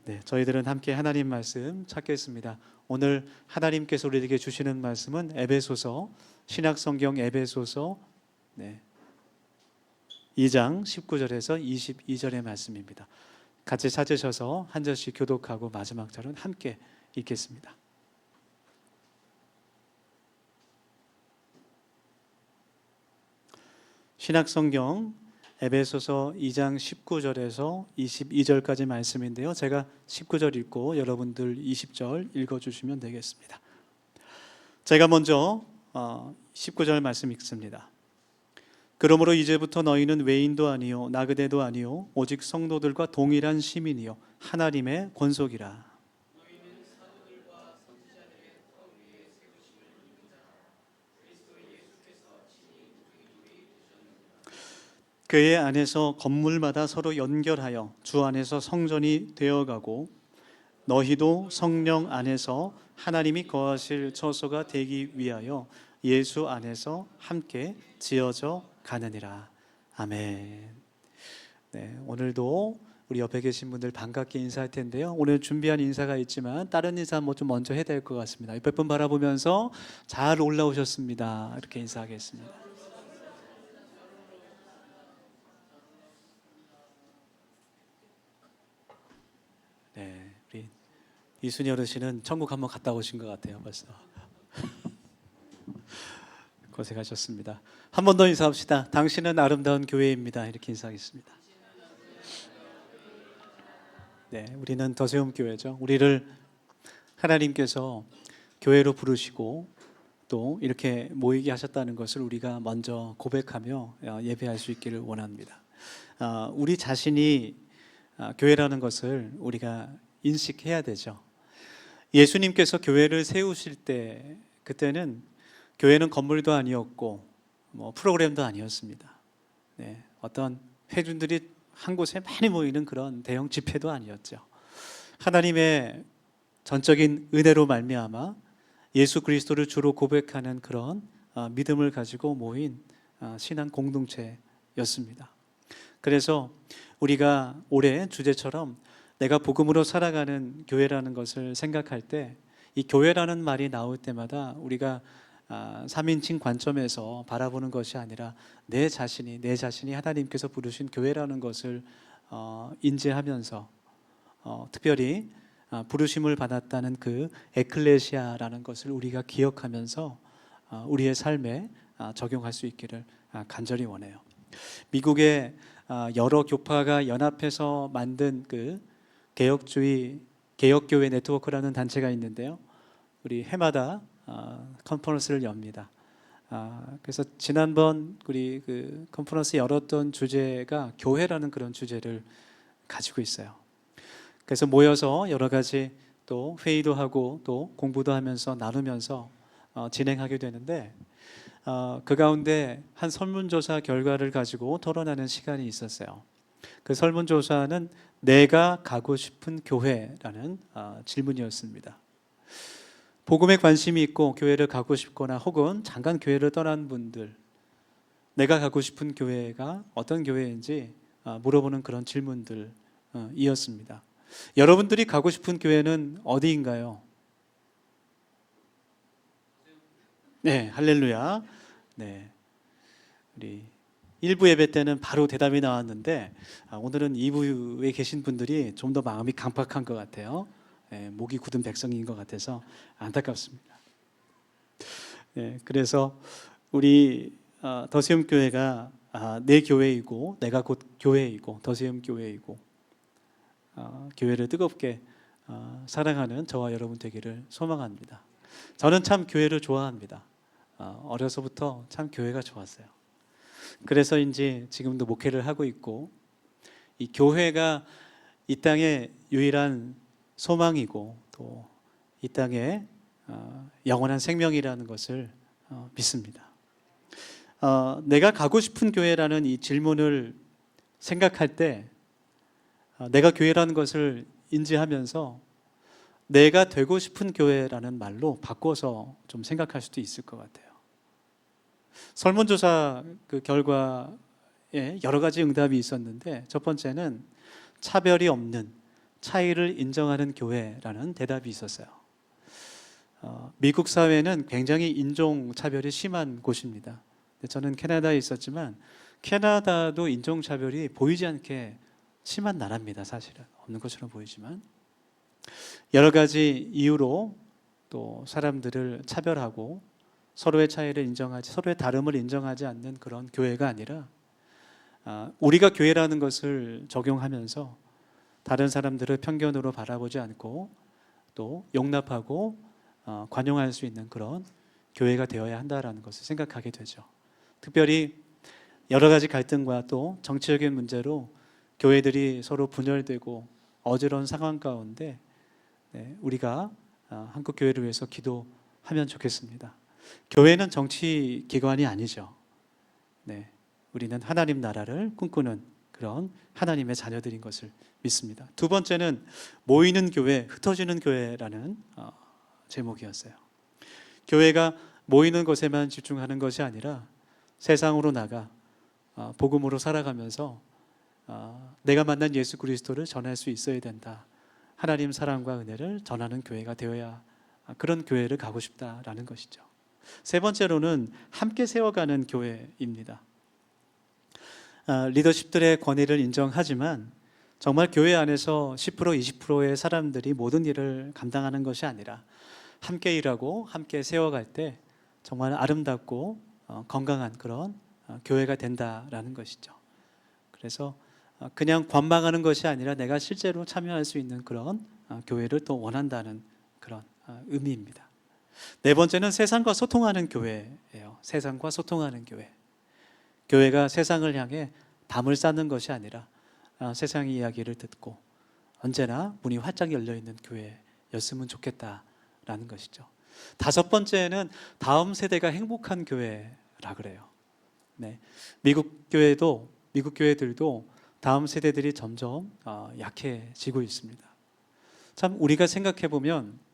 네, 저희들은 함께 하나님 말씀 찾겠습니다. 오늘 하나님께서 우리에게 주시는 말씀은 에베소서, 신약성경 에베소서 2장 19절에서 22절의 말씀입니다. 같이 찾으셔서 한 절씩 교독하고 마지막 절은 함께 읽겠습니다. 신약성경 에베소서 2장 19절에서 22절까지 말씀인데요. 제가 19절 읽고 여러분들 20절 읽어주시면 되겠습니다. 제가 먼저 19절 말씀 읽습니다. 그러므로 이제부터 너희는 외인도 아니요 나그네도 아니요 오직 성도들과 동일한 시민이요 하나님의 권속이라. 그의 안에서 건물마다 서로 연결하여 주 안에서 성전이 되어가고 너희도 성령 안에서 하나님이 거하실 처소가 되기 위하여 예수 안에서 함께 지어져 가느니라. 아멘. 네, 오늘도 우리 옆에 계신 분들 반갑게 인사할 텐데요. 오늘 준비한 인사가 있지만 다른 인사 좀 먼저 해야 될 것 같습니다. 옆에 분 바라보면서 잘 올라오셨습니다. 이렇게 인사하겠습니다. 네, 우리 이순희 어르신은 천국 한번 갔다 오신 것 같아요. 벌써 고생하셨습니다. 한 번 더 인사합시다. 당신은 아름다운 교회입니다. 이렇게 인사하겠습니다. 네, 우리는 더세움 교회죠. 우리를 하나님께서 교회로 부르시고 또 이렇게 모이게 하셨다는 것을 우리가 먼저 고백하며 예배할 수 있기를 원합니다. 우리 자신이 교회라는 것을 우리가 인식해야 되죠. 예수님께서 교회를 세우실 때 그때는 교회는 건물도 아니었고 프로그램도 아니었습니다. 네, 어떤 회중들이 한 곳에 많이 모이는 그런 대형 집회도 아니었죠. 하나님의 전적인 은혜로 말미암아 예수 그리스도를 주로 고백하는 그런 믿음을 가지고 모인 신앙 공동체였습니다. 그래서 우리가 올해 주제처럼 내가 복음으로 살아가는 교회라는 것을 생각할 때 이 교회라는 말이 나올 때마다 우리가 3인칭 관점에서 바라보는 것이 아니라 내 자신이 하나님께서 부르신 교회라는 것을 인지하면서 특별히 부르심을 받았다는 그 에클레시아라는 것을 우리가 기억하면서 우리의 삶에 적용할 수 있기를 간절히 원해요. 미국의 여러 교파가 연합해서 만든 그 개혁교회 네트워크라는 단체가 있는데요. 우리 해마다 컨퍼런스를 엽니다. 그래서 지난번 우리 그 컨퍼런스 열었던 주제가 교회라는 그런 주제를 가지고 있어요. 그래서 모여서 여러 가지 또 회의도 하고 또 공부도 하면서 나누면서 진행하게 되는데 그 가운데 한 설문조사 결과를 가지고 토론하는 시간이 있었어요. 그 설문조사는 내가 가고 싶은 교회라는 질문이었습니다. 복음에 관심이 있고 교회를 가고 싶거나 혹은 잠깐 교회를 떠난 분들, 내가 가고 싶은 교회가 어떤 교회인지 물어보는 그런 질문들이었습니다. 여러분들이 가고 싶은 교회는 어디인가요? 네, 할렐루야. 네, 우리 1부 예배 때는 바로 대답이 나왔는데 오늘은 2부에 계신 분들이 좀 더 마음이 강팍한 것 같아요. 목이 굳은 백성인 것 같아서 안타깝습니다. 그래서 우리 더세움 교회가 내 교회이고 내가 곧 교회이고 더세움 교회이고 교회를 뜨겁게 사랑하는 저와 여러분 되기를 소망합니다. 저는 참 교회를 좋아합니다. 어려서부터 참 교회가 좋았어요. 그래서인지 지금도 목회를 하고 있고 이 교회가 이 땅의 유일한 소망이고 또 이 땅에 영원한 생명이라는 것을 믿습니다. 내가 가고 싶은 교회라는 이 질문을 생각할 때 내가 교회라는 것을 인지하면서 내가 되고 싶은 교회라는 말로 바꿔서 좀 생각할 수도 있을 것 같아요. 설문조사 그 결과에 여러 가지 응답이 있었는데 첫 번째는 차별이 없는 차이를 인정하는 교회라는 대답이 있었어요. 미국 사회는 굉장히 인종차별이 심한 곳입니다. 저는 캐나다에 있었지만 캐나다도 인종차별이 보이지 않게 심한 나라입니다. 사실은 없는 것처럼 보이지만 여러 가지 이유로 또 사람들을 차별하고 서로의 차이를 인정하지, 서로의 다름을 인정하지 않는 그런 교회가 아니라 우리가 교회라는 것을 적용하면서 다른 사람들을 편견으로 바라보지 않고 또 용납하고 관용할 수 있는 그런 교회가 되어야 한다라는 것을 생각하게 되죠. 특별히 여러 가지 갈등과 또 정치적인 문제로 교회들이 서로 분열되고 어지러운 상황 가운데 우리가 한국 교회를 위해서 기도하면 좋겠습니다. 교회는 정치 기관이 아니죠. 우리는 하나님 나라를 꿈꾸는 그런 하나님의 자녀들인 것을 믿습니다. 두 번째는 모이는 교회, 흩어지는 교회라는 제목이었어요. 교회가 모이는 것에만 집중하는 것이 아니라 세상으로 나가 복음으로 살아가면서 내가 만난 예수 그리스도를 전할 수 있어야 된다. 하나님 사랑과 은혜를 전하는 교회가 되어야 그런 교회를 가고 싶다라는 것이죠. 세 번째로는 함께 세워가는 교회입니다. 리더십들의 권위를 인정하지만 정말 교회 안에서 10% 20%의 사람들이 모든 일을 감당하는 것이 아니라 함께 일하고 함께 세워갈 때 정말 아름답고 건강한 그런 교회가 된다라는 것이죠. 그래서 그냥 관망하는 것이 아니라 내가 실제로 참여할 수 있는 그런 교회를 또 원한다는 그런 의미입니다. 네 번째는 세상과 소통하는 교회예요. 세상과 소통하는 교회. 교회가 세상을 향해 담을 쌓는 것이 아니라 세상의 이야기를 듣고 언제나 문이 활짝 열려있는 교회였으면 좋겠다라는 것이죠. 다섯 번째는 다음 세대가 행복한 교회라 그래요. 미국 교회들도 다음 세대들이 점점 약해지고 있습니다. 참 우리가 생각해 보면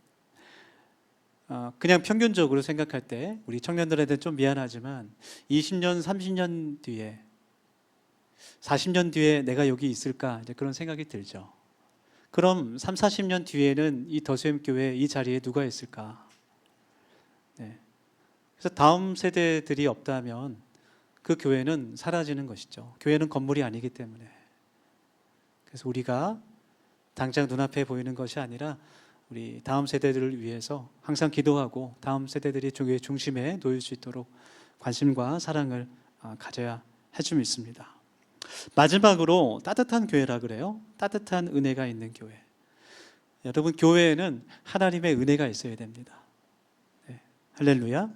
그냥 평균적으로 생각할 때 우리 청년들한테 좀 미안하지만 20년, 30년 뒤에 40년 뒤에 내가 여기 있을까 이제 그런 생각이 들죠. 그럼 3, 40년 뒤에는 이 더수엠 교회 이 자리에 누가 있을까? 그래서 다음 세대들이 없다면 그 교회는 사라지는 것이죠. 교회는 건물이 아니기 때문에. 그래서 우리가 당장 눈앞에 보이는 것이 아니라 우리 다음 세대들을 위해서 항상 기도하고 다음 세대들이 교회의 중심에 놓일 수 있도록 관심과 사랑을 가져야 할 줄 믿습니다. 마지막으로 따뜻한 교회라 그래요. 따뜻한 은혜가 있는 교회. 여러분 교회에는 하나님의 은혜가 있어야 됩니다. 할렐루야.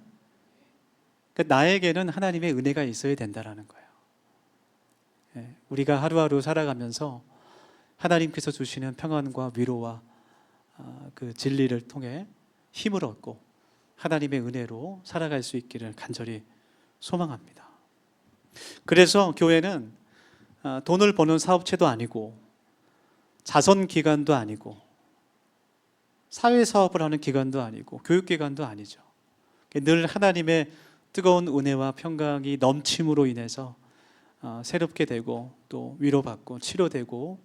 그러니까 나에게는 하나님의 은혜가 있어야 된다라는 거예요. 우리가 하루하루 살아가면서 하나님께서 주시는 평안과 위로와 그 진리를 통해 힘을 얻고 하나님의 은혜로 살아갈 수 있기를 간절히 소망합니다. 그래서 교회는 돈을 버는 사업체도 아니고 자선기관도 아니고 사회사업을 하는 기관도 아니고 교육기관도 아니죠. 늘 하나님의 뜨거운 은혜와 평강이 넘침으로 인해서 새롭게 되고 또 위로받고 치료되고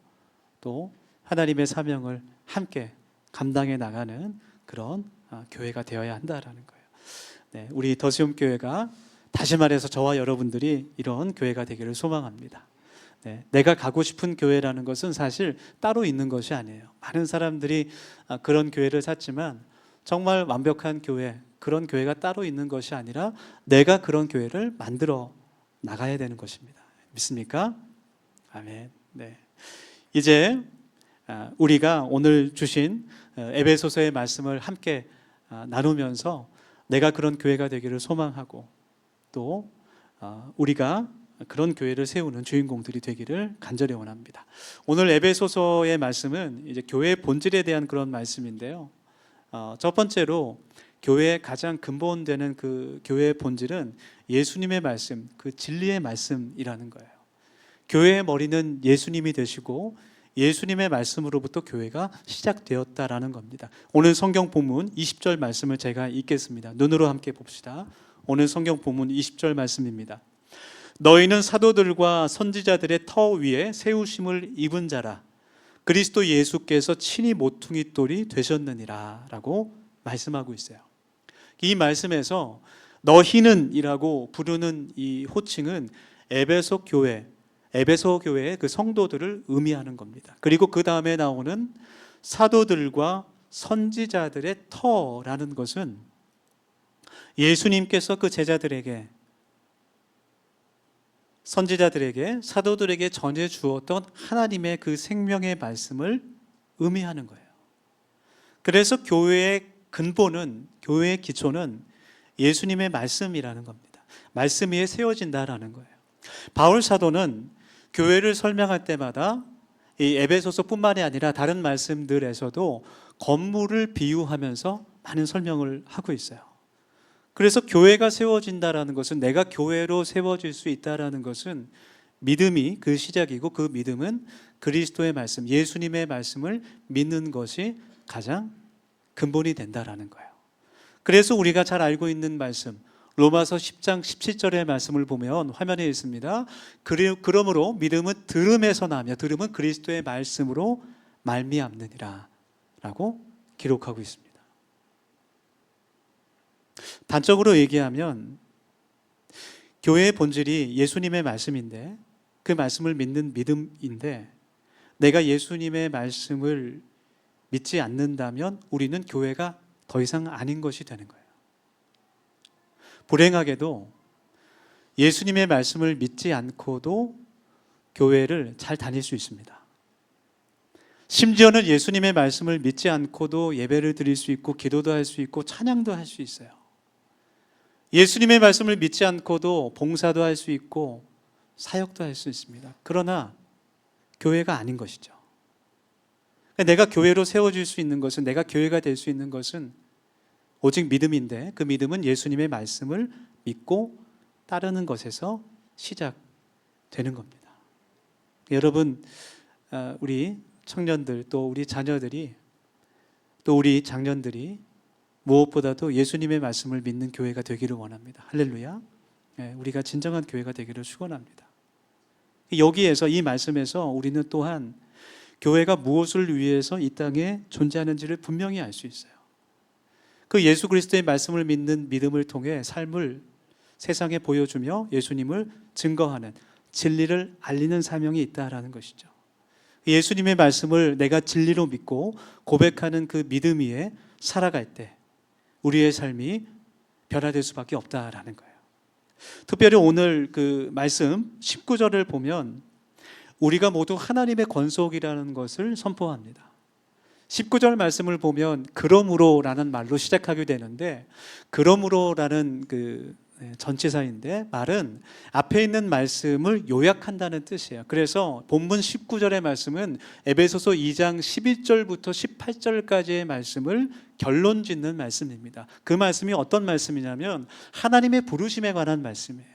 또 하나님의 사명을 함께 감당해 나가는 그런 교회가 되어야 한다라는 거예요. 우리 더시움 교회가 다시 말해서 저와 여러분들이 이런 교회가 되기를 소망합니다. 내가 가고 싶은 교회라는 것은 사실 따로 있는 것이 아니에요. 많은 사람들이 그런 교회를 찾지만 정말 완벽한 교회, 그런 교회가 따로 있는 것이 아니라 내가 그런 교회를 만들어 나가야 되는 것입니다. 믿습니까? 아멘. 이제 우리가 오늘 주신 에베소서의 말씀을 함께 나누면서 내가 그런 교회가 되기를 소망하고 또 우리가 그런 교회를 세우는 주인공들이 되기를 간절히 원합니다. 오늘 에베소서의 말씀은 이제 교회의 본질에 대한 그런 말씀인데요. 첫 번째로 교회의 가장 근본되는 그 교회의 본질은 예수님의 말씀, 그 진리의 말씀이라는 거예요. 교회의 머리는 예수님이 되시고 예수님의 말씀으로부터 교회가 시작되었다라는 겁니다. 오늘 성경 본문 20절 말씀을 제가 읽겠습니다. 눈으로 함께 봅시다. 오늘 성경 본문 20절 말씀입니다. 너희는 사도들과 선지자들의 터 위에 세우심을 입은 자라. 그리스도 예수께서 친히 모퉁이 돌이 되셨느니라 라고 말씀하고 있어요. 이 말씀에서 너희는이라고 부르는 이 호칭은 에베소 교회의 그 성도들을 의미하는 겁니다. 그리고 그 다음에 나오는 사도들과 선지자들의 터라는 것은 예수님께서 그 제자들에게, 선지자들에게, 사도들에게 전해 주었던 하나님의 그 생명의 말씀을 의미하는 거예요. 그래서 교회의 근본은, 교회의 기초는 예수님의 말씀이라는 겁니다. 말씀 위에 세워진다라는 거예요. 바울 사도는 교회를 설명할 때마다 이 에베소서뿐만이 아니라 다른 말씀들에서도 건물을 비유하면서 많은 설명을 하고 있어요. 그래서 교회가 세워진다라는 것은, 내가 교회로 세워질 수 있다라는 것은 믿음이 그 시작이고, 그 믿음은 그리스도의 말씀, 예수님의 말씀을 믿는 것이 가장 근본이 된다라는 거예요. 그래서 우리가 잘 알고 있는 말씀, 로마서 10장 17절의 말씀을 보면 화면에 있습니다. 그러므로 믿음은 들음에서 나며 들음은 그리스도의 말씀으로 말미암느니라 라고 기록하고 있습니다. 단적으로 얘기하면 교회의 본질이 예수님의 말씀인데, 그 말씀을 믿는 믿음인데, 내가 예수님의 말씀을 믿지 않는다면 우리는 교회가 더 이상 아닌 것이 되는 거예요. 불행하게도 예수님의 말씀을 믿지 않고도 교회를 잘 다닐 수 있습니다. 심지어는 예수님의 말씀을 믿지 않고도 예배를 드릴 수 있고, 기도도 할 수 있고, 찬양도 할 수 있어요. 예수님의 말씀을 믿지 않고도 봉사도 할 수 있고, 사역도 할 수 있습니다. 그러나 교회가 아닌 것이죠. 내가 교회로 세워질 수 있는 것은, 내가 교회가 될 수 있는 것은 오직 믿음인데, 그 믿음은 예수님의 말씀을 믿고 따르는 것에서 시작되는 겁니다. 여러분, 우리 청년들, 또 우리 자녀들이, 또 우리 장년들이 무엇보다도 예수님의 말씀을 믿는 교회가 되기를 원합니다. 할렐루야. 우리가 진정한 교회가 되기를 축원합니다. 여기에서, 이 말씀에서 우리는 또한 교회가 무엇을 위해서 이 땅에 존재하는지를 분명히 알 수 있어요. 그 예수 그리스도의 말씀을 믿는 믿음을 통해 삶을 세상에 보여주며 예수님을 증거하는, 진리를 알리는 사명이 있다라는 것이죠. 예수님의 말씀을 내가 진리로 믿고 고백하는 그 믿음 위에 살아갈 때 우리의 삶이 변화될 수밖에 없다라는 거예요. 특별히 오늘 그 말씀 19절을 보면 우리가 모두 하나님의 권속이라는 것을 선포합니다. 19절 말씀을 보면 그러므로라는 말로 시작하게 되는데, 그러므로라는 그 전치사인데, 말은 앞에 있는 말씀을 요약한다는 뜻이에요. 그래서 본문 19절의 말씀은 에베소서 2장 11절부터 18절까지의 말씀을 결론 짓는 말씀입니다. 그 말씀이 어떤 말씀이냐면 하나님의 부르심에 관한 말씀이에요.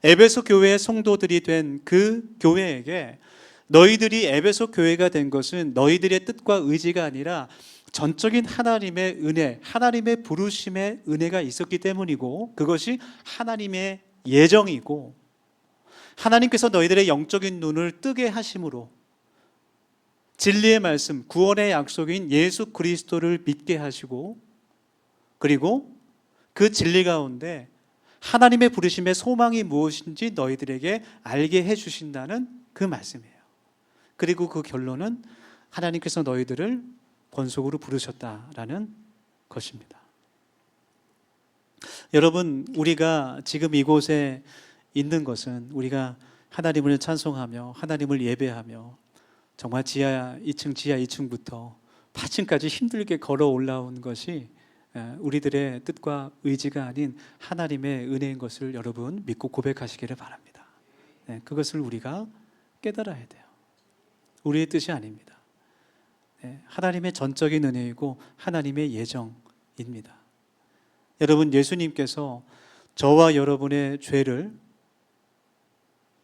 에베소 교회의 성도들이 된 그 교회에게, 너희들이 에베소 교회가 된 것은 너희들의 뜻과 의지가 아니라 전적인 하나님의 은혜, 하나님의 부르심의 은혜가 있었기 때문이고, 그것이 하나님의 예정이고, 하나님께서 너희들의 영적인 눈을 뜨게 하심으로 진리의 말씀, 구원의 약속인 예수 그리스도를 믿게 하시고, 그리고 그 진리 가운데 하나님의 부르심의 소망이 무엇인지 너희들에게 알게 해주신다는 그 말씀이에요. 그리고 그 결론은 하나님께서 너희들을 권속으로 부르셨다라는 것입니다. 여러분, 우리가 지금 이곳에 있는 것은 우리가 하나님을 찬송하며 하나님을 예배하며 정말 지하 2층부터 8층까지 힘들게 걸어 올라온 것이 우리들의 뜻과 의지가 아닌 하나님의 은혜인 것을 여러분 믿고 고백하시기를 바랍니다. 그것을 우리가 깨달아야 돼요. 우리의 뜻이 아닙니다. 하나님의 전적인 은혜이고 하나님의 예정입니다. 여러분, 예수님께서 저와 여러분의 죄를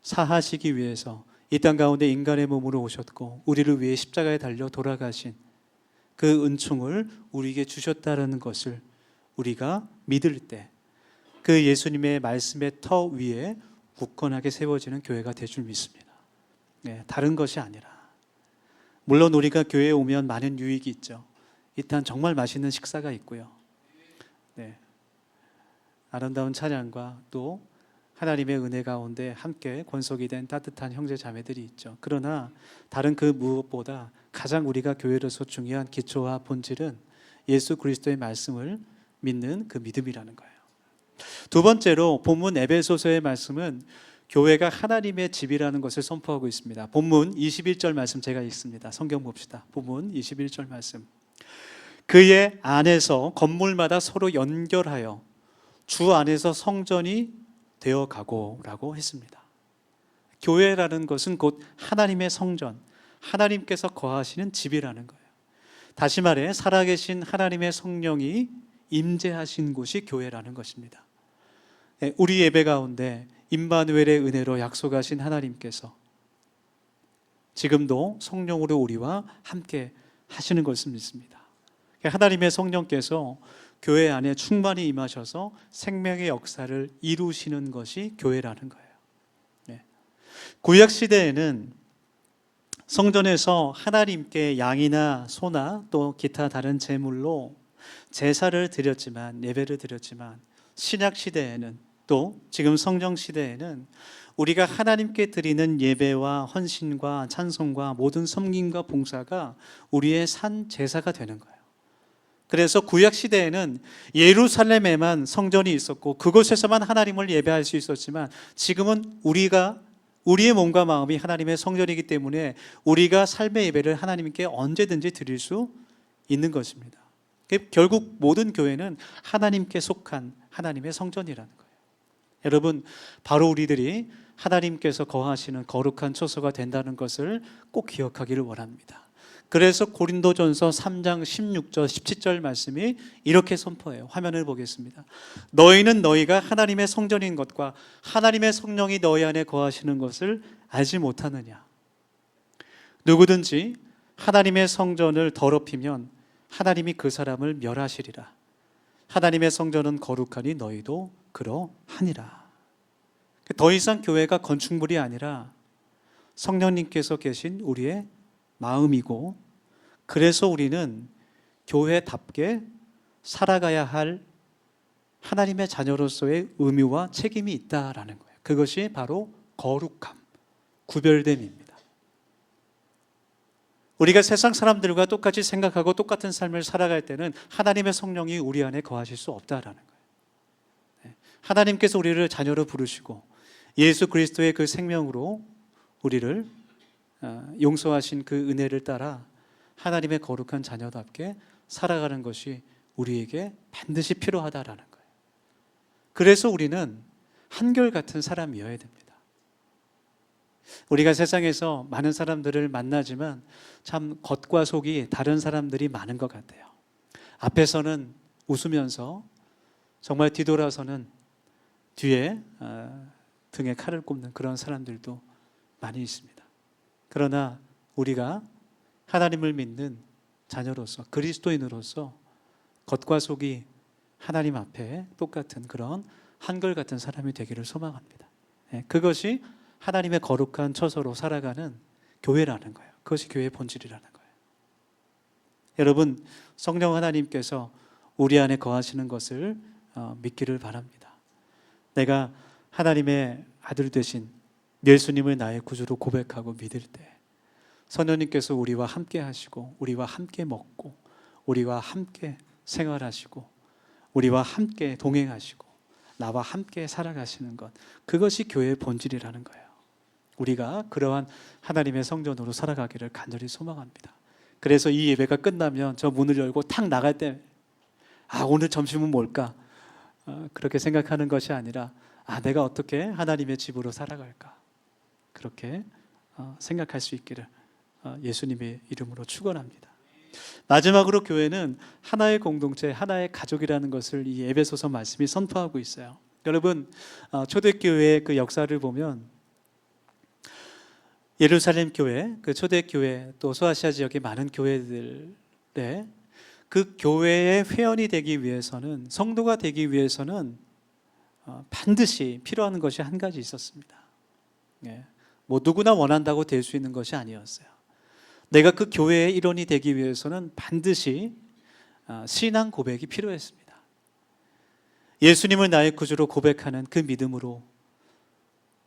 사하시기 위해서 이 땅 가운데 인간의 몸으로 오셨고, 우리를 위해 십자가에 달려 돌아가신 그 은총을 우리에게 주셨다는 것을 우리가 믿을 때, 그 예수님의 말씀의 터 위에 굳건하게 세워지는 교회가 될 줄 믿습니다. 다른 것이 아니라 물론 우리가 교회에 오면 많은 유익이 있죠. 일단 정말 맛있는 식사가 있고요. 네. 아름다운 찬양과 또 하나님의 은혜 가운데 함께 권속이 된 따뜻한 형제 자매들이 있죠. 그러나 다른 그 무엇보다 가장 우리가 교회로서 중요한 기초와 본질은 예수 그리스도의 말씀을 믿는 그 믿음이라는 거예요. 두 번째로 본문 에베소서의 말씀은 교회가 하나님의 집이라는 것을 선포하고 있습니다. 본문 21절 말씀 제가 읽습니다. 성경 봅시다. 본문 21절 말씀. 그의 안에서 건물마다 서로 연결하여 주 안에서 성전이 되어가고 라고 했습니다. 교회라는 것은 곧 하나님의 성전, 하나님께서 거하시는 집이라는 거예요. 다시 말해 살아계신 하나님의 성령이 임재하신 곳이 교회라는 것입니다. 우리 예배 가운데 임마누엘의 은혜로 약속하신 하나님께서 지금도 성령으로 우리와 함께 하시는 것을 믿습니다. 하나님의 성령께서 교회 안에 충만히 임하셔서 생명의 역사를 이루시는 것이 교회라는 거예요. 구약 시대에는 성전에서 하나님께 양이나 소나 또 기타 다른 제물로 제사를 드렸지만, 예배를 드렸지만, 신약 시대에는 또 지금 성령 시대에는 우리가 하나님께 드리는 예배와 헌신과 찬송과 모든 섬김과 봉사가 우리의 산 제사가 되는 거예요. 그래서 구약 시대에는 예루살렘에만 성전이 있었고 그곳에서만 하나님을 예배할 수 있었지만, 지금은 우리의 몸과 마음이 하나님의 성전이기 때문에 우리가 삶의 예배를 하나님께 언제든지 드릴 수 있는 것입니다. 결국 모든 교회는 하나님께 속한 하나님의 성전이라는 거예요. 여러분, 바로 우리들이 하나님께서 거하시는 거룩한 처소가 된다는 것을 꼭 기억하기를 원합니다. 그래서 고린도전서 3장 16절 17절 말씀이 이렇게 선포해요. 화면을 보겠습니다. 너희는 너희가 하나님의 성전인 것과 하나님의 성령이 너희 안에 거하시는 것을 알지 못하느냐. 누구든지 하나님의 성전을 더럽히면 하나님이 그 사람을 멸하시리라. 하나님의 성전은 거룩하니 너희도 그러하니라. 더 이상 교회가 건축물이 아니라 성령님께서 계신 우리의 마음이고, 그래서 우리는 교회답게 살아가야 할 하나님의 자녀로서의 의무와 책임이 있다라는 거예요. 그것이 바로 거룩함, 구별됨입니다. 우리가 세상 사람들과 똑같이 생각하고 똑같은 삶을 살아갈 때는 하나님의 성령이 우리 안에 거하실 수 없다라는 거예요. 하나님께서 우리를 자녀로 부르시고 예수 그리스도의 그 생명으로 우리를 용서하신 그 은혜를 따라 하나님의 거룩한 자녀답게 살아가는 것이 우리에게 반드시 필요하다라는 거예요. 그래서 우리는 한결같은 사람이어야 됩니다. 우리가 세상에서 많은 사람들을 만나지만 참 겉과 속이 다른 사람들이 많은 것 같아요. 앞에서는 웃으면서 정말 뒤돌아서는 뒤에 등에 칼을 꼽는 그런 사람들도 많이 있습니다. 그러나 우리가 하나님을 믿는 자녀로서, 그리스도인으로서 겉과 속이 하나님 앞에 똑같은 그런 한결같은 사람이 되기를 소망합니다. 그것이 하나님의 거룩한 처소로 살아가는 교회라는 거예요. 그것이 교회의 본질이라는 거예요. 여러분, 성령 하나님께서 우리 안에 거하시는 것을 믿기를 바랍니다. 내가 하나님의 아들 되신 예수님을 나의 구주로 고백하고 믿을 때 성령님께서 우리와 함께 하시고 우리와 함께 먹고 우리와 함께 생활하시고 우리와 함께 동행하시고 나와 함께 살아가시는 것, 그것이 교회의 본질이라는 거예요. 우리가 그러한 하나님의 성전으로 살아가기를 간절히 소망합니다. 그래서 이 예배가 끝나면 저 문을 열고 탁 나갈 때 오늘 점심은 뭘까? 그렇게 생각하는 것이 아니라 내가 어떻게 하나님의 집으로 살아갈까? 그렇게 생각할 수 있기를 예수님의 이름으로 축원합니다. 마지막으로 교회는 하나의 공동체, 하나의 가족이라는 것을 이 에베소서 말씀이 선포하고 있어요. 여러분, 초대교회의 그 역사를 보면 예루살렘 교회, 그 초대교회, 또 소아시아 지역의 많은 교회들의 그 교회의 회원이 되기 위해서는, 성도가 되기 위해서는 반드시 필요한 것이 한 가지 있었습니다. 뭐 누구나 원한다고 될 수 있는 것이 아니었어요. 내가 그 교회의 일원이 되기 위해서는 반드시 신앙 고백이 필요했습니다. 예수님을 나의 구주로 고백하는 그 믿음으로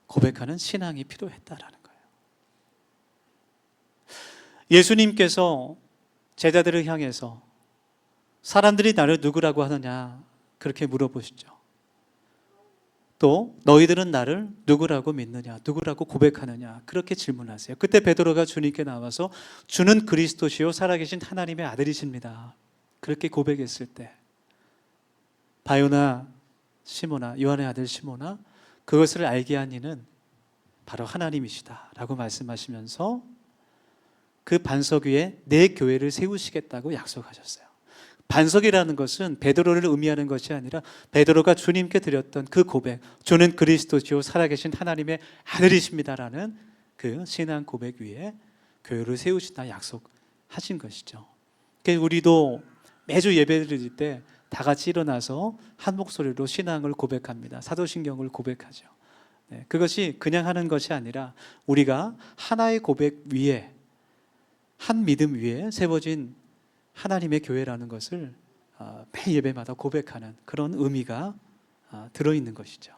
고백하는 신앙이 필요했다라는 거예요. 예수님께서 제자들을 향해서 사람들이 나를 누구라고 하느냐 그렇게 물어보시죠. 또 너희들은 나를 누구라고 믿느냐, 누구라고 고백하느냐 그렇게 질문하세요. 그때 베드로가 주님께 나와서 주는 그리스도시요 살아계신 하나님의 아들이십니다 그렇게 고백했을 때 바요나 시모나, 요한의 아들 시모나, 그것을 알게 한 이는 바로 하나님이시다 라고 말씀하시면서 그 반석 위에 내 교회를 세우시겠다고 약속하셨어요. 반석이라는 것은 베드로를 의미하는 것이 아니라 베드로가 주님께 드렸던 그 고백, 주는 그리스도시요 살아계신 하나님의 아들이십니다라는 그 신앙 고백 위에 교회를 세우신다 약속하신 것이죠. 그러니까 우리도 매주 예배를 드릴 때 다 같이 일어나서 한 목소리로 신앙을 고백합니다. 사도신경을 고백하죠. 그것이 그냥 하는 것이 아니라 우리가 하나의 고백 위에, 한 믿음 위에 세워진 하나님의 교회라는 것을 매 예배마다 고백하는 그런 의미가 들어있는 것이죠.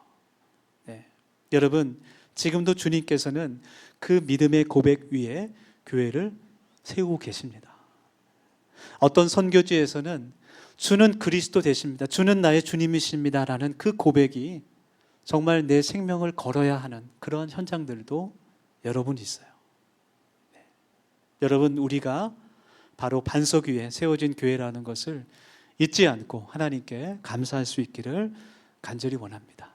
네. 여러분, 지금도 주님께서는 그 믿음의 고백 위에 교회를 세우고 계십니다. 어떤 선교지에서는 주는 그리스도 되십니다, 주는 나의 주님이십니다 라는 그 고백이 정말 내 생명을 걸어야 하는 그런 현장들도 여러분 있어요. 네. 여러분, 우리가 바로 반석 위에 세워진 교회라는 것을 잊지 않고 하나님께 감사할 수 있기를 간절히 원합니다.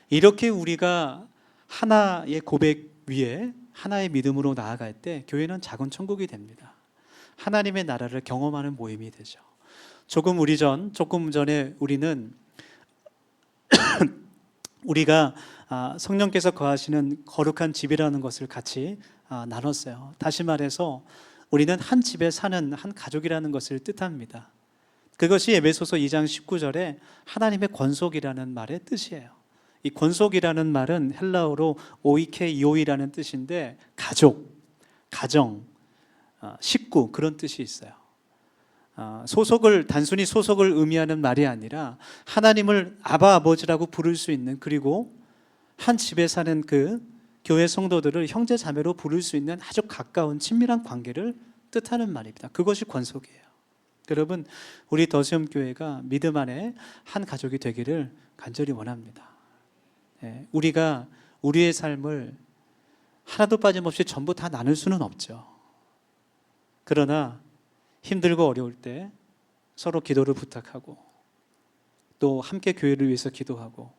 이렇게 우리가 하나의 고백 위에 하나의 믿음으로 나아갈 때 교회는 작은 천국이 됩니다. 하나님의 나라를 경험하는 모임이 되죠. 조금 전에 우리는 우리가 성령께서 거하시는 거룩한 집이라는 것을 같이 나눴어요. 다시 말해서 우리는 한 집에 사는 한 가족이라는 것을 뜻합니다. 그것이 에베소서 2장 19절에 하나님의 권속이라는 말의 뜻이에요. 이 권속이라는 말은 헬라어로 오이케이오이라는 뜻인데 가족, 가정, 식구 그런 뜻이 있어요. 단순히 소속을 의미하는 말이 아니라 하나님을 아바 아버지라고 부를 수 있는, 그리고 한 집에 사는 그 교회 성도들을 형제 자매로 부를 수 있는 아주 가까운 친밀한 관계를 뜻하는 말입니다. 그것이 권속이에요. 여러분, 우리 더시엄 교회가 믿음 안에 한 가족이 되기를 간절히 원합니다. 우리가 우리의 삶을 하나도 빠짐없이 전부 다 나눌 수는 없죠. 그러나 힘들고 어려울 때 서로 기도를 부탁하고, 또 함께 교회를 위해서 기도하고,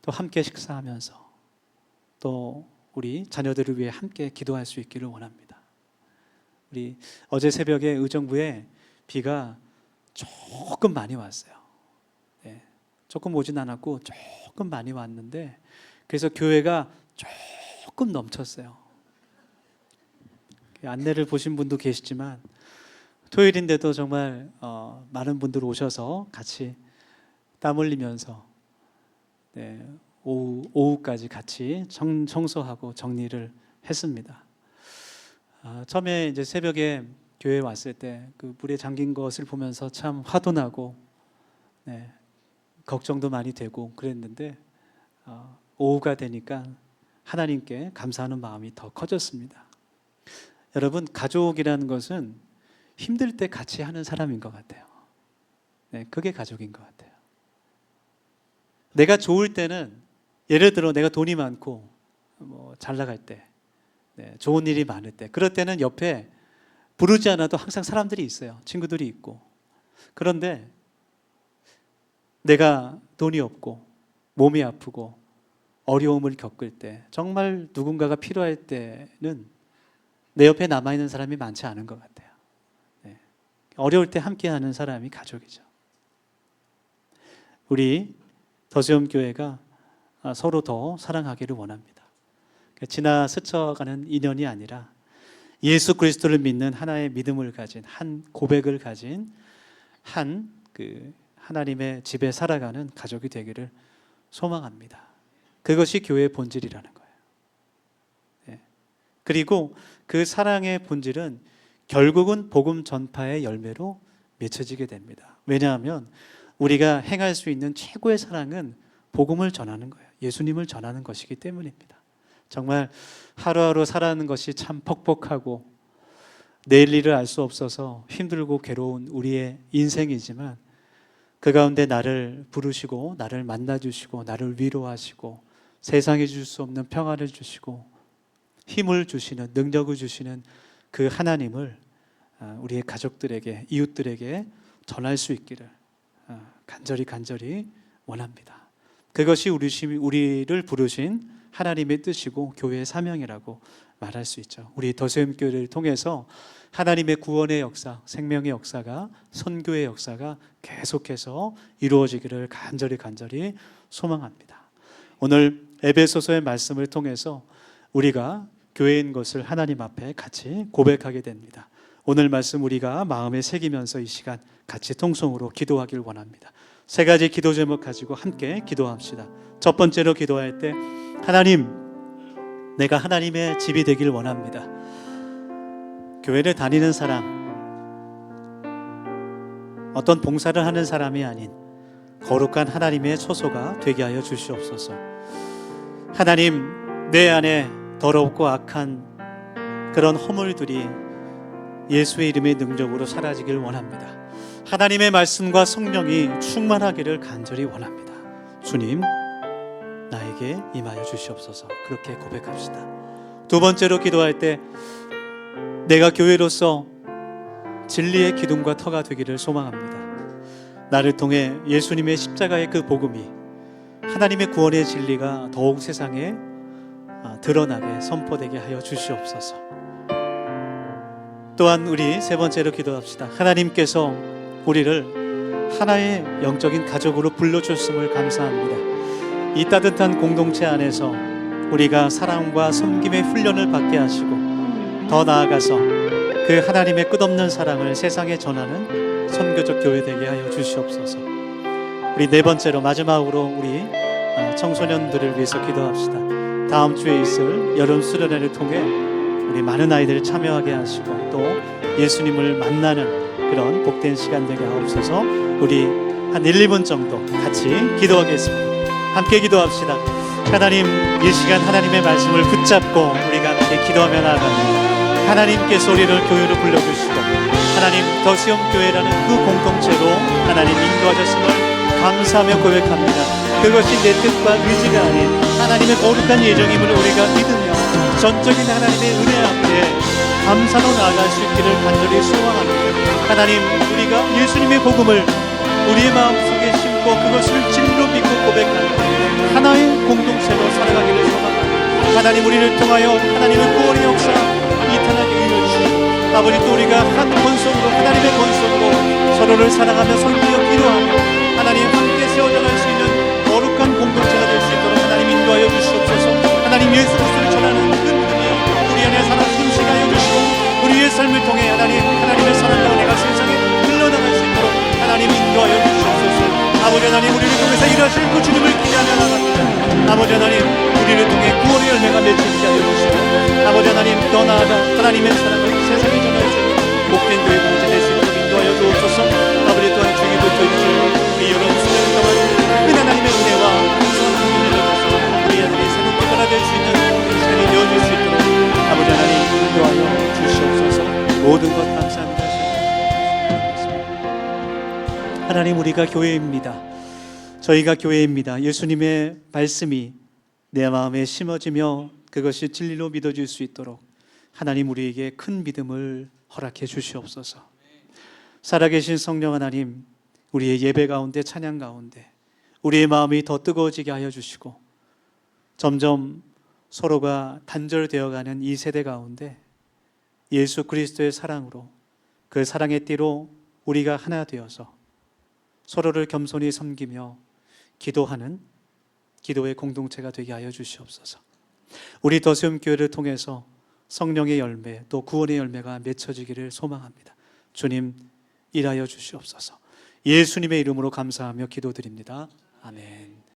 또 함께 식사하면서, 또 우리 자녀들을 위해 함께 기도할 수 있기를 원합니다. 우리 어제 새벽에 의정부에 비가 조금 많이 왔어요. 조금 오진 않았고 조금 많이 왔는데, 그래서 교회가 조금 넘쳤어요. 안내를 보신 분도 계시지만 토요일인데도 정말 많은 분들 오셔서 같이 땀 흘리면서 오후까지 같이 청소하고 정리를 했습니다. 처음에 이제 새벽에 교회에 왔을 때 그 물에 잠긴 것을 보면서 참 화도 나고 걱정도 많이 되고 그랬는데, 오후가 되니까 하나님께 감사하는 마음이 더 커졌습니다. 여러분, 가족이라는 것은 힘들 때 같이 하는 사람인 것 같아요. 그게 가족인 것 같아요. 내가 좋을 때는, 예를 들어 내가 돈이 많고 잘 나갈 때, 좋은 일이 많을 때, 그럴 때는 옆에 부르지 않아도 항상 사람들이 있어요. 친구들이 있고. 그런데 내가 돈이 없고 몸이 아프고 어려움을 겪을 때, 정말 누군가가 필요할 때는 내 옆에 남아있는 사람이 많지 않은 것 같아요. 어려울 때 함께하는 사람이 가족이죠. 우리 더시엄 교회가 서로 더 사랑하기를 원합니다. 지나 스쳐가는 인연이 아니라 예수 그리스도를 믿는 하나의 믿음을 가진, 한 고백을 가진 한 하나님의 집에 살아가는 가족이 되기를 소망합니다. 그것이 교회의 본질이라는 거예요. 그리고 그 사랑의 본질은 결국은 복음 전파의 열매로 맺혀지게 됩니다. 왜냐하면 우리가 행할 수 있는 최고의 사랑은 복음을 전하는 거예요. 예수님을 전하는 것이기 때문입니다. 정말 하루하루 살아가는 것이 참 퍽퍽하고 내일 일을 알 수 없어서 힘들고 괴로운 우리의 인생이지만 그 가운데 나를 부르시고 나를 만나주시고 나를 위로하시고 세상에 줄 수 없는 평안을 주시고 힘을 주시는, 능력을 주시는 그 하나님을 우리의 가족들에게, 이웃들에게 전할 수 있기를 간절히 원합니다. 그것이 우리를 부르신 하나님의 뜻이고 교회의 사명이라고 말할 수 있죠. 우리 더세움교회를 통해서 하나님의 구원의 역사, 생명의 역사가, 선교의 역사가 계속해서 이루어지기를 간절히 소망합니다. 오늘 에베소서의 말씀을 통해서 우리가 교회인 것을 하나님 앞에 같이 고백하게 됩니다. 오늘 말씀 우리가 마음에 새기면서 이 시간 같이 통성으로 기도하길 원합니다. 세 가지 기도 제목 가지고 함께 기도합시다. 첫 번째로 기도할 때, 하나님, 내가 하나님의 집이 되길 원합니다. 교회를 다니는 사람, 어떤 봉사를 하는 사람이 아닌 거룩한 하나님의 처소가 되게 하여 주시옵소서. 하나님, 내 안에 더럽고 악한 그런 허물들이 예수의 이름의 능력으로 사라지길 원합니다. 하나님의 말씀과 성령이 충만하기를 간절히 원합니다. 주님, 나에게 임하여 주시옵소서. 그렇게 고백합시다. 두 번째로 기도할 때, 내가 교회로서 진리의 기둥과 터가 되기를 소망합니다. 나를 통해 예수님의 십자가의 그 복음이, 하나님의 구원의 진리가 더욱 세상에 드러나게 선포되게 하여 주시옵소서. 또한 우리 세 번째로 기도합시다. 하나님께서 우리를 하나의 영적인 가족으로 불러주셨음을 감사합니다. 이 따뜻한 공동체 안에서 우리가 사랑과 섬김의 훈련을 받게 하시고 더 나아가서 그 하나님의 끝없는 사랑을 세상에 전하는 선교적 교회 되게 하여 주시옵소서. 우리 네 번째로 마지막으로 우리 청소년들을 위해서 기도합시다. 다음 주에 있을 여름 수련회를 통해 우리 많은 아이들을 참여하게 하시고 또 예수님을 만나는 그런 복된 시간 되게 하옵소서. 우리 한 1, 2분 정도 같이 기도하겠습니다. 함께 기도합시다. 하나님, 이 시간 하나님의 말씀을 붙잡고 우리가 함께 기도하며 나아갑니다. 하나님께서 우리를 교회로 불러주시고 하나님 더시움교회라는 그 공동체로 하나님 인도하셨음을 감사하며 고백합니다. 그것이 내 뜻과 의지가 아닌 하나님의 거룩한 예정임을 우리가 믿으며 전적인 하나님의 은혜 앞에 감사로 나아갈 수 있기를 간절히 소망합니다. 하나님, 우리가 예수님의 복음을 우리의 마음속에 심고 그것을 진리로 믿고 고백하는 하나의 공동체로 살아가기를 소망합니다. 하나님, 우리를 통하여 하나님의 구원의 역사 이탄하게 이루시고 아버지, 또 우리가 한 권속으로 하나님의 권속으로 서로를 사랑하며 섬기며 기도하며 하나님 함께 세워져 갈 수 있는 거룩한 공동체가 될 수 있도록 하나님 인도하여 주시옵소서. 하나님, 예수 그리스도를 전하는 그 믿음이 우리 안에 살아 숨쉬게 하여 주시고 우리의 삶을 통해 하나님의 사랑과 은혜가 세상에 흘러나갈 수 있도록 하나님 인도하여 주시옵소서. 아버지 하나님, 우리를 통해서 일하실 그 주님을 기대하며 나갑니다. 아버지 하나님, 우리를 통해 구원의 열매가 맺히게 하여 주시고 아버지 하나님, 더 나아가 하나님의 사랑을 세상에 전할 수 있는 복된 교회 공동체 될 수 있도록 인도하여 주옵소서. 아버지, 또한 주기부터 이제 우리 여러분 수련 동안 큰 하나님의 은혜와 감사함을 내려줘서 우리 아들이 새롭게 변화될 수 있는 시간이 되어질 수 있도록 아버지 하나님 인도하여 주시옵소서. 모든 것 감사합니다. 하나님, 우리가 교회입니다. 저희가 교회입니다. 예수님의 말씀이 내 마음에 심어지며 그것이 진리로 믿어질 수 있도록 하나님, 우리에게 큰 믿음을 허락해 주시옵소서. 살아계신 성령 하나님, 우리의 예배 가운데, 찬양 가운데 우리의 마음이 더 뜨거워지게 하여 주시고 점점 서로가 단절되어가는 이 세대 가운데 예수 그리스도의 사랑으로, 그 사랑의 띠로 우리가 하나 되어서 서로를 겸손히 섬기며 기도하는 기도의 공동체가 되게 하여 주시옵소서. 우리 더시움교회를 통해서 성령의 열매, 또 구원의 열매가 맺혀지기를 소망합니다. 주님, 일하여 주시옵소서. 예수님의 이름으로 감사하며 기도드립니다. 아멘.